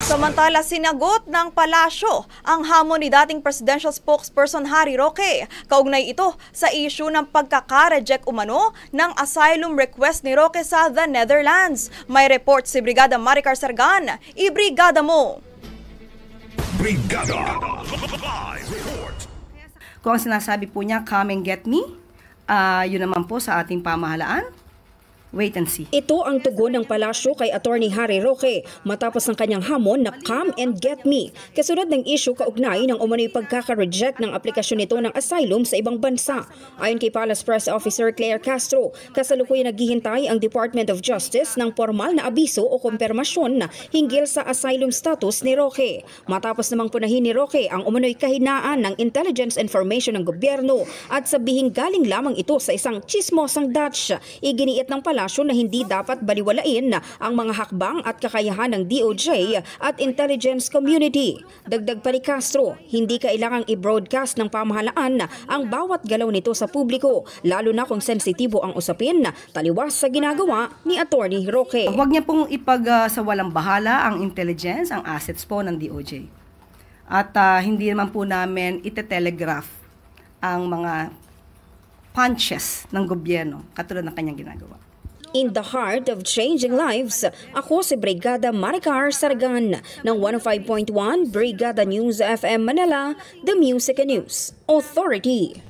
Samantala, sinagot ng palasyo ang hamon ni dating presidential spokesperson Harry Roque. Kaugnay ito sa issue ng pagkaka-reject umano ng asylum request ni Roque sa the Netherlands. May report si Brigada Maricar Sargan. Ibrigada mo! Brigada Live Report. Kung ang sinasabi po niya, come and get me, yun naman po sa ating pamahalaan. Wait and see. Ito ang tugon ng palasyo kay Attorney Harry Roque matapos ang kanyang hamon na come and get me. Kasunod ng issue kaugnay ng umano'y pagkaka-reject ng aplikasyon nito ng asylum sa ibang bansa. Ayon kay Palace Press Officer Claire Castro, kasalukuyan naghihintay ang Department of Justice ng formal na abiso o kumpirmasyon na hinggil sa asylum status ni Roque. Matapos namang punahin ni Roque ang umano'y kahinaan ng intelligence information ng gobyerno at sabihing galing lamang ito sa isang chismosang Dutch. Iginiit ng palasyo na hindi dapat baliwalain ang mga hakbang at kakayahan ng DOJ at intelligence community. Dagdag pa ni Castro, hindi kailangang i-broadcast ng pamahalaan ang bawat galaw nito sa publiko, lalo na kung sensitibo ang usapin, taliwas sa ginagawa ni Attorney Roque. Huwag niya pong sa walang bahala ang intelligence, ang assets po ng DOJ. At hindi naman po namin ite-telegraph ang mga punches ng gobyerno katulad ng kanyang ginagawa. In the heart of changing lives, ako si Brigada Maricar Sargan ng 105.1 Brigada News FM Manila, The Music and News Authority.